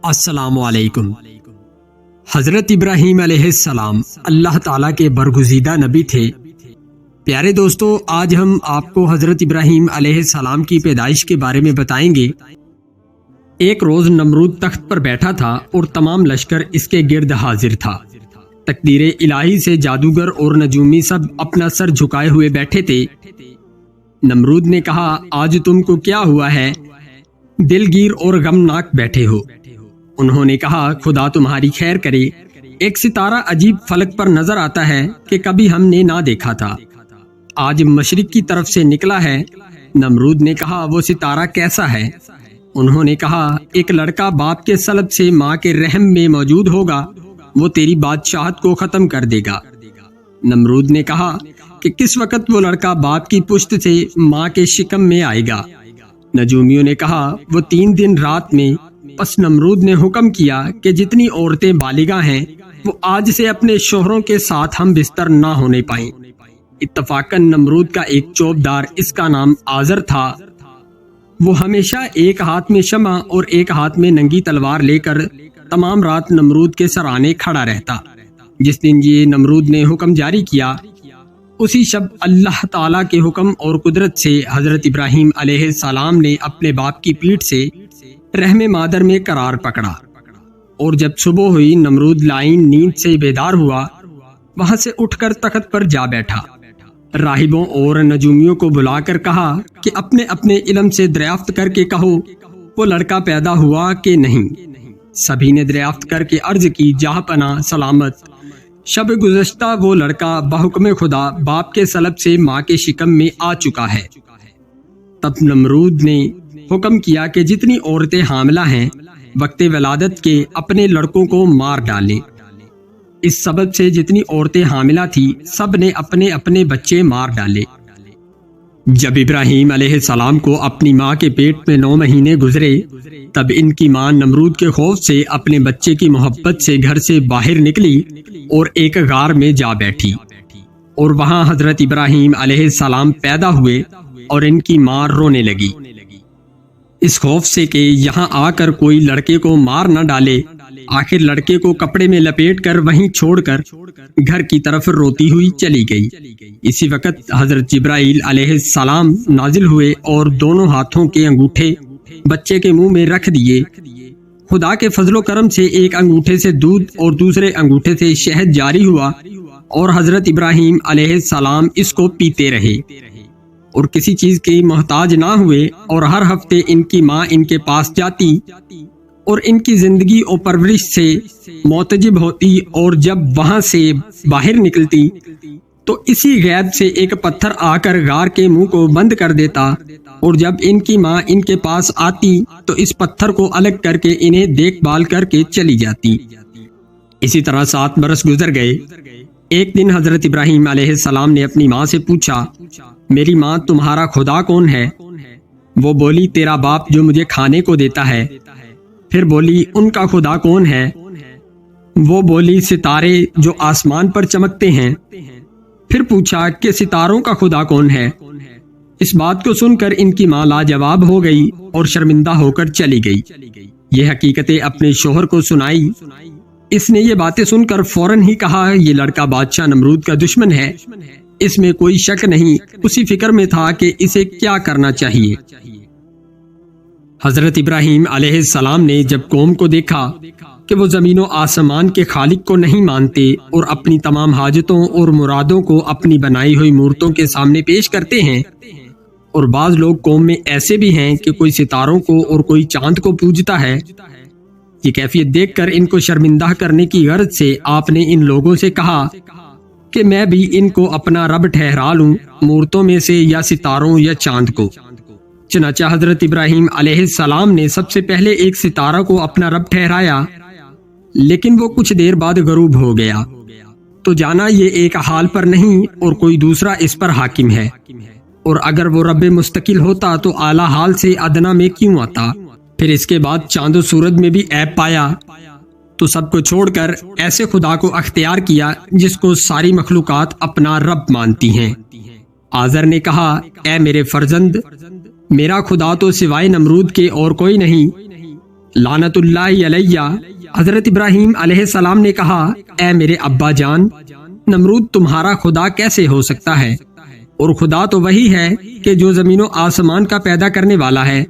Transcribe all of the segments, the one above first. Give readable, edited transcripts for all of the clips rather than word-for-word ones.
السلام علیکم۔ حضرت ابراہیم علیہ السلام اللہ تعالیٰ کے برگزیدہ نبی تھے۔ پیارے دوستو، آج ہم آپ کو حضرت ابراہیم علیہ السلام کی پیدائش کے بارے میں بتائیں گے۔ ایک روز نمرود تخت پر بیٹھا تھا اور تمام لشکر اس کے گرد حاضر تھا۔ تقدیر الہی سے جادوگر اور نجومی سب اپنا سر جھکائے ہوئے بیٹھے تھے۔ نمرود نے کہا، آج تم کو کیا ہوا ہے؟ دل گیر اور غمناک بیٹھے ہو۔ انہوں نے کہا، خدا تمہاری خیر کرے، ایک ستارہ عجیب فلک پر نظر آتا ہے کہ کبھی ہم نے نہ دیکھا تھا، آج مشرق کی طرف سے نکلا ہے۔ نمرود نے کہا، وہ ستارہ کیسا ہے؟ انہوں نے کہا، ایک لڑکا باپ کے سلب سے ماں کے رحم میں موجود ہوگا، وہ تیری بادشاہت کو ختم کر دے گا۔ نمرود نے کہا کہ کس وقت وہ لڑکا باپ کی پشت سے ماں کے شکم میں آئے گا؟ نجومیوں نے کہا، وہ 3 دن رات میں۔ پس نمرود نے حکم کیا کہ جتنی عورتیں بالغاں ہیں وہ آج سے اپنے شوہروں کے ساتھ ہم بستر نہ ہونے پائیں۔ اتفاقاً نمرود کا ایک چوبدار، اس کا نام آزر تھا، وہ ہمیشہ ایک ہاتھ میں شمع اور ایک ہاتھ میں ننگی تلوار لے کر تمام رات نمرود کے سرانے کھڑا رہتا۔ جس دن یہ نمرود نے حکم جاری کیا، اسی شب اللہ تعالیٰ کے حکم اور قدرت سے حضرت ابراہیم علیہ السلام نے اپنے باپ کی پیٹھ سے رحم مادر میں قرار پکڑا، اور جب صبح ہوئی نمرود لائن نیند سے بیدار ہوا، وہاں سے اٹھ کر تخت پر جا بیٹھا۔ راہبوں اور نجومیوں کو بلا کر کہا کہ اپنے اپنے علم سے دریافت کر کے کہو، وہ لڑکا پیدا ہوا کہ نہیں؟ سبھی نے دریافت کر کے عرض کی، جہاں پناہ سلامت، شب گزشتہ وہ لڑکا بحکم خدا باپ کے سلب سے ماں کے شکم میں آ چکا ہے۔ تب نمرود نے حکم کیا کہ جتنی عورتیں حاملہ ہیں وقت ولادت کے اپنے لڑکوں کو مار ڈالیں۔ اس سبب سے جتنی عورتیں حاملہ تھی سب نے اپنے اپنے بچے مار ڈالے۔ جب ابراہیم علیہ السلام کو اپنی ماں کے پیٹ میں 9 مہینے گزرے، تب ان کی ماں نمرود کے خوف سے اپنے بچے کی محبت سے گھر سے باہر نکلی اور ایک غار میں جا بیٹھی، اور وہاں حضرت ابراہیم علیہ السلام پیدا ہوئے اور ان کی ماں رونے لگی، اس خوف سے کہ یہاں آ کر کوئی لڑکے کو مار نہ ڈالے۔ آخر لڑکے کو کپڑے میں لپیٹ کر وہیں چھوڑ کر گھر کی طرف روتی ہوئی چلی گئی۔ اسی وقت حضرت جبرائیل علیہ السلام نازل ہوئے اور دونوں ہاتھوں کے انگوٹھے بچے کے منہ میں رکھ دیے۔ خدا کے فضل و کرم سے ایک انگوٹھے سے دودھ اور دوسرے انگوٹھے سے شہد جاری ہوا، اور حضرت ابراہیم علیہ السلام اس کو پیتے رہے اور کسی چیز کی محتاج نہ ہوئے، اور ہر ہفتے ان کی ماں ان کے پاس جاتی اور ان کی زندگی اور پرورش سے معتجب ہوتی، اور جب وہاں سے باہر نکلتی تو اسی غیب سے ایک پتھر آ کر غار کے منہ کو بند کر دیتا، اور جب ان کی ماں ان کے پاس آتی تو اس پتھر کو الگ کر کے انہیں دیکھ بھال کر کے چلی جاتی۔ اسی طرح 7 برس گزر گئے۔ ایک دن حضرت ابراہیم علیہ السلام نے اپنی ماں سے پوچھا، میری ماں تمہارا خدا کون ہے؟ وہ بولی، تیرا باپ جو مجھے کھانے کو دیتا ہے۔ پھر بولی، ان کا خدا کون ہے؟ وہ بولی، ستارے جو آسمان پر چمکتے ہیں۔ پھر پوچھا کہ ستاروں کا خدا کون ہے؟ اس بات کو سن کر ان کی ماں لاجواب ہو گئی اور شرمندہ ہو کر چلی گئی۔ یہ حقیقتیں اپنے شوہر کو سنائی۔ اس نے یہ باتیں سن کر فوراً ہی کہا، یہ لڑکا بادشاہ نمرود کا دشمن ہے، اس میں کوئی شک نہیں۔ اسی فکر میں تھا کہ اسے کیا کرنا چاہیے۔ حضرت ابراہیم علیہ السلام نے جب قوم کو دیکھا کہ وہ زمین و آسمان کے خالق کو نہیں مانتے اور اپنی تمام حاجتوں اور مرادوں کو اپنی بنائی ہوئی مورتوں کے سامنے پیش کرتے ہیں، اور بعض لوگ قوم میں ایسے بھی ہیں کہ کوئی ستاروں کو اور کوئی چاند کو پوجتا ہے، یہ کیفیت دیکھ کر ان کو شرمندہ کرنے کی غرض سے آپ نے ان لوگوں سے کہا کہ میں بھی ان کو اپنا رب ٹھہرا لوں، مورتوں میں سے یا ستاروں یا چاند کو۔ چنانچہ حضرت ابراہیم علیہ السلام نے سب سے پہلے ایک ستارہ کو اپنا رب ٹھہرایا، لیکن وہ کچھ دیر بعد غروب ہو گیا، تو جانا یہ ایک حال پر نہیں اور کوئی دوسرا اس پر حاکم ہے، اور اگر وہ رب مستقل ہوتا تو اعلیٰ حال سے ادنا میں کیوں آتا؟ پھر اس کے بعد چاند و سورج میں بھی عیب پایا، تو سب کو چھوڑ کر ایسے خدا کو اختیار کیا جس کو ساری مخلوقات اپنا رب مانتی ہیں۔ آزر نے کہا، اے میرے فرزند، میرا خدا تو سوائے نمرود کے اور کوئی نہیں، لعنت اللہ علیہ، حضرت ابراہیم علیہ السلام نے کہا، اے میرے ابا جان، نمرود تمہارا خدا کیسے ہو سکتا ہے؟ اور خدا تو وہی ہے کہ جو زمین و آسمان کا پیدا کرنے والا ہے،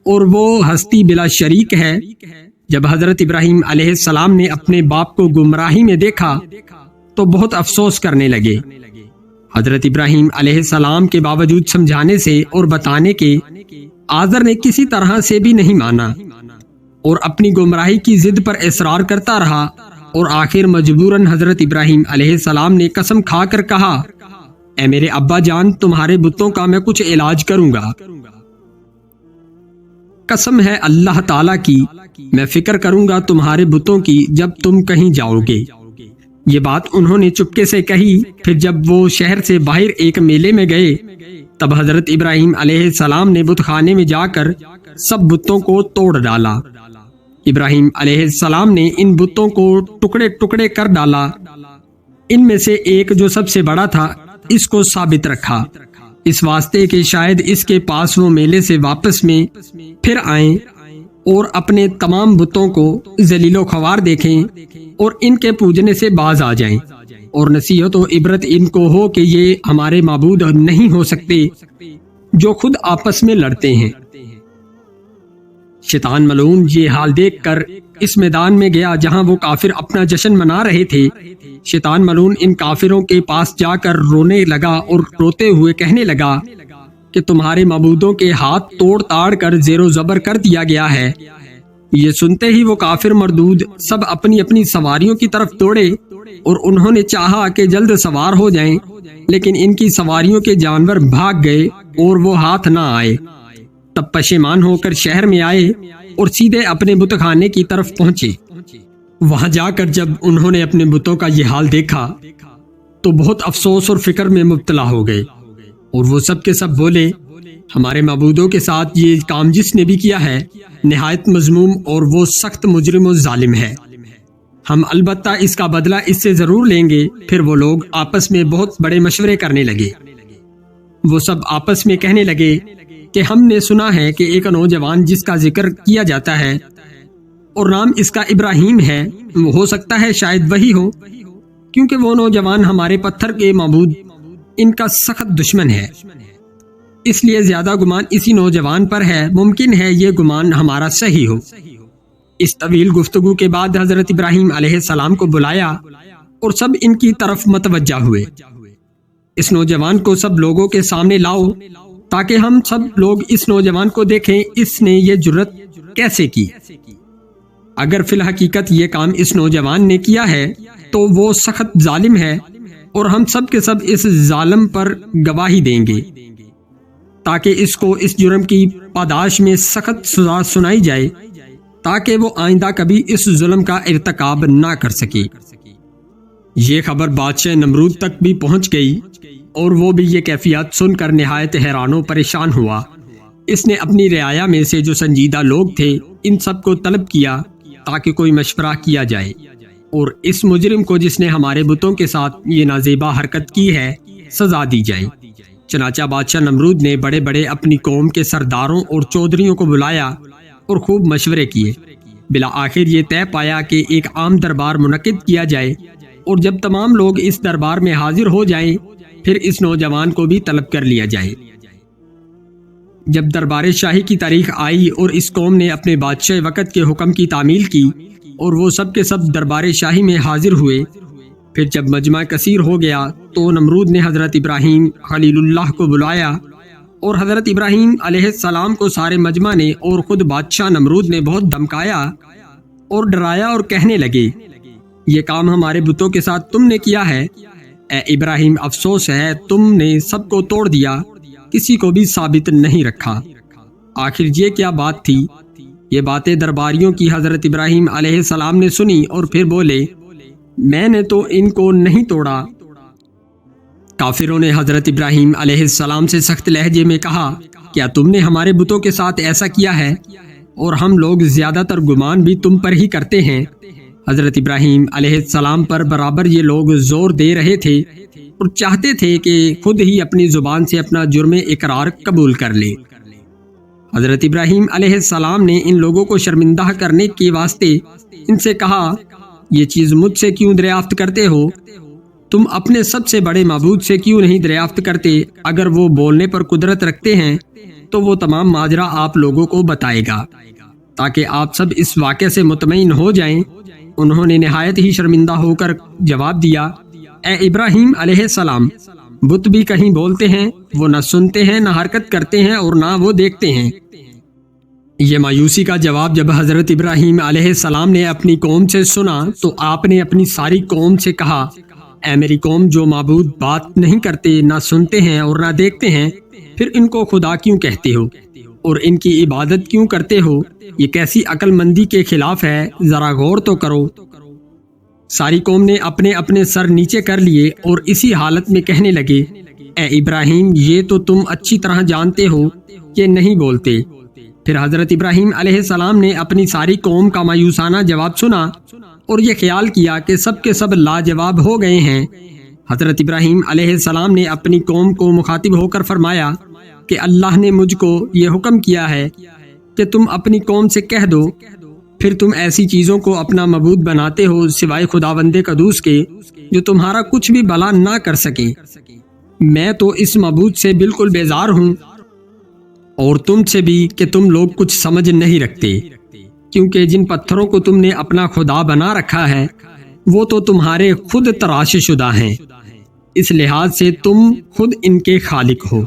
اور وہ ہستی بلا شریک ہے۔ جب حضرت ابراہیم علیہ السلام نے اپنے باپ کو گمراہی میں دیکھا تو بہت افسوس کرنے لگے۔ حضرت ابراہیم علیہ السلام کے باوجود سمجھانے سے اور بتانے کے آزر نے کسی طرح سے بھی نہیں مانا اور اپنی گمراہی کی ضد پر اصرار کرتا رہا، اور آخر مجبوراً حضرت ابراہیم علیہ السلام نے قسم کھا کر کہا، اے میرے ابا جان، تمہارے بتوں کا میں کچھ علاج کروں گا۔ قسم ہے اللہ تعالیٰ کی، میں فکر کروں گا تمہارے بتوں کی جب تم کہیں جاؤ گے۔ یہ بات انہوں نے چپکے سے کہی۔ پھر جب وہ شہر سے باہر ایک میلے میں گئے تب حضرت ابراہیم علیہ السلام نے بت خانے میں جا کر سب بتوں کو توڑ ڈالا۔ ابراہیم علیہ السلام نے ان بتوں کو ٹکڑے ٹکڑے کر ڈالا۔ ان میں سے ایک جو سب سے بڑا تھا، اس کو ثابت رکھا، اس واسطے کہ شاید اس کے پاس وہ میلے سے واپس میں پھر آئیں اور اپنے تمام بتوں کو ذلیل و خوار دیکھیں اور ان کے پوجنے سے باز آ جائیں، اور نصیحت و عبرت ان کو ہو کہ یہ ہمارے معبود نہیں ہو سکتے جو خود آپس میں لڑتے ہیں۔ شیطان ملعون یہ حال دیکھ کر اس میدان میں گیا جہاں وہ کافر اپنا جشن منا رہے تھے۔ شیطان ملعون ان کافروں کے پاس جا کر رونے لگا اور روتے ہوئے کہنے لگا کہ تمہارے معبودوں کے ہاتھ توڑ تاڑ کر زیر و زبر کر دیا گیا ہے۔ یہ سنتے ہی وہ کافر مردود سب اپنی اپنی سواریوں کی طرف دوڑے، اور انہوں نے چاہا کہ جلد سوار ہو جائیں، لیکن ان کی سواریوں کے جانور بھاگ گئے اور وہ ہاتھ نہ آئے۔ تب پشیمان ہو کر شہر میں آئے اور سیدھے اپنے بت خانے کی طرف پہنچے۔ وہاں جا کر جب انہوں نے اپنے بتوں کا یہ حال دیکھا تو بہت افسوس اور فکر میں مبتلا ہو گئے، اور وہ سب کے سب بولے، ہمارے معبودوں کے ساتھ یہ کام جس نے بھی کیا ہے نہایت مذموم اور وہ سخت مجرم و ظالم ہے۔ ہم البتہ اس کا بدلہ اس سے ضرور لیں گے۔ پھر وہ لوگ آپس میں بہت بڑے مشورے کرنے لگے۔ وہ سب آپس میں کہنے لگے کہ ہم نے سنا ہے کہ ایک نوجوان جس کا ذکر کیا جاتا ہے اور نام اس کا ابراہیم ہے، وہ ہو سکتا ہے شاید وہی ہو، کیونکہ وہ نوجوان ہمارے پتھر کے معبود ان کا سخت دشمن ہے، اس لیے زیادہ گمان اسی نوجوان پر ہے۔ ممکن ہے یہ گمان ہمارا صحیح ہو۔ اس طویل گفتگو کے بعد حضرت ابراہیم علیہ السلام کو بلایا اور سب ان کی طرف متوجہ ہوئے۔ اس نوجوان کو سب لوگوں کے سامنے لاؤ تاکہ ہم سب لوگ اس نوجوان کو دیکھیں اس نے یہ جرت کیسے کی۔ اگر فی الحقیقت یہ کام اس نوجوان نے کیا ہے تو وہ سخت ظالم ہے، اور ہم سب کے سب اس ظالم پر گواہی دیں گے تاکہ اس کو اس جرم کی پاداش میں سخت سزا سنائی جائے، تاکہ وہ آئندہ کبھی اس ظلم کا ارتکاب نہ کر سکے۔ یہ خبر بادشاہ نمرود تک بھی پہنچ گئی، اور وہ بھی یہ کیفیات سن کر نہایت حیران و پریشان ہوا۔ اس نے اپنی رعایا میں سے جو سنجیدہ لوگ تھے ان سب کو طلب کیا تاکہ کوئی مشورہ کیا جائے، اور اس مجرم کو جس نے ہمارے بتوں کے ساتھ یہ نازیبا حرکت کی ہے سزا دی جائے۔ چنانچہ بادشاہ نمرود نے بڑے بڑے اپنی قوم کے سرداروں اور چودھریوں کو بلایا اور خوب مشورے کیے۔ بالآخر یہ طے پایا کہ ایک عام دربار منعقد کیا جائے، اور جب تمام لوگ اس دربار میں حاضر ہو جائیں پھر اس نوجوان کو بھی طلب کر لیا جائے۔ جب دربار شاہی کی تاریخ آئی اور اس قوم نے اپنے بادشاہ وقت کے حکم کی تعمیل کی اور وہ سب کے سب دربار شاہی میں حاضر ہوئے، پھر جب مجمع کثیر ہو گیا تو نمرود نے حضرت ابراہیم خلیل اللہ کو بلایا، اور حضرت ابراہیم علیہ السلام کو سارے مجمع نے اور خود بادشاہ نمرود نے بہت دھمکایا اور ڈرایا، اور کہنے لگے، یہ کام ہمارے بتوں کے ساتھ تم نے کیا ہے۔ اے ابراہیم، افسوس ہے تم نے سب کو توڑ دیا، کسی کو بھی ثابت نہیں رکھا۔ آخر یہ کیا بات تھی؟ یہ باتیں درباریوں کی حضرت ابراہیم علیہ السلام نے سنی اور پھر بولے، میں نے تو ان کو نہیں توڑا۔ کافروں نے حضرت ابراہیم علیہ السلام سے سخت لہجے میں کہا، کیا تم نے ہمارے بتوں کے ساتھ ایسا کیا ہے؟ اور ہم لوگ زیادہ تر گمان بھی تم پر ہی کرتے ہیں۔ حضرت ابراہیم علیہ السلام پر برابر یہ لوگ زور دے رہے تھے اور چاہتے تھے کہ خود ہی اپنی زبان سے اپنا جرم اقرار قبول کر لے۔ حضرت ابراہیم علیہ السلام نے ان لوگوں کو شرمندہ کرنے کے واسطے ان سے کہا، یہ چیز مجھ سے کیوں دریافت کرتے ہو؟ تم اپنے سب سے بڑے معبود سے کیوں نہیں دریافت کرتے؟ اگر وہ بولنے پر قدرت رکھتے ہیں تو وہ تمام ماجرا آپ لوگوں کو بتائے گا تاکہ آپ سب اس واقعے سے مطمئن ہو جائیں۔ انہوں نے نہایت ہی شرمندہ ہو کر جواب دیا، اے ابراہیم علیہ السلام، بت بھی کہیں بولتے ہیں، وہ نہ سنتے ہیں، نہ حرکت کرتے ہیں اور نہ وہ دیکھتے ہیں۔ یہ مایوسی کا جواب جب حضرت ابراہیم علیہ السلام نے اپنی قوم سے سنا تو آپ نے اپنی ساری قوم سے کہا، اے میری قوم، جو معبود بات نہیں کرتے، نہ سنتے ہیں اور نہ دیکھتے ہیں، پھر ان کو خدا کیوں کہتے ہو اور ان کی عبادت کیوں کرتے ہو؟ یہ کیسی عقل مندی کے خلاف ہے، ذرا غور تو کرو۔ ساری قوم نے اپنے اپنے سر نیچے کر لیے اور اسی حالت میں کہنے لگے، اے ابراہیم، یہ تو تم اچھی طرح جانتے ہو کہ نہیں بولتے۔ پھر حضرت ابراہیم علیہ السلام نے اپنی ساری قوم کا مایوسانہ جواب سنا اور یہ خیال کیا کہ سب کے سب لاجواب ہو گئے ہیں۔ حضرت ابراہیم علیہ السلام نے اپنی قوم کو مخاطب ہو کر فرمایا کہ اللہ نے مجھ کو یہ حکم کیا ہے کہ تم اپنی قوم سے کہہ دو، پھر تم ایسی چیزوں کو اپنا معبود بناتے ہو سوائے خداوند قدوس کے جو تمہارا کچھ بھی بھلا نہ کر سکے۔ میں تو اس معبود سے بالکل بیزار ہوں اور تم سے بھی کہ تم لوگ کچھ سمجھ نہیں رکھتے، کیونکہ جن پتھروں کو تم نے اپنا خدا بنا رکھا ہے وہ تو تمہارے خود تراش شدہ ہیں، اس لحاظ سے تم خود ان کے خالق ہو۔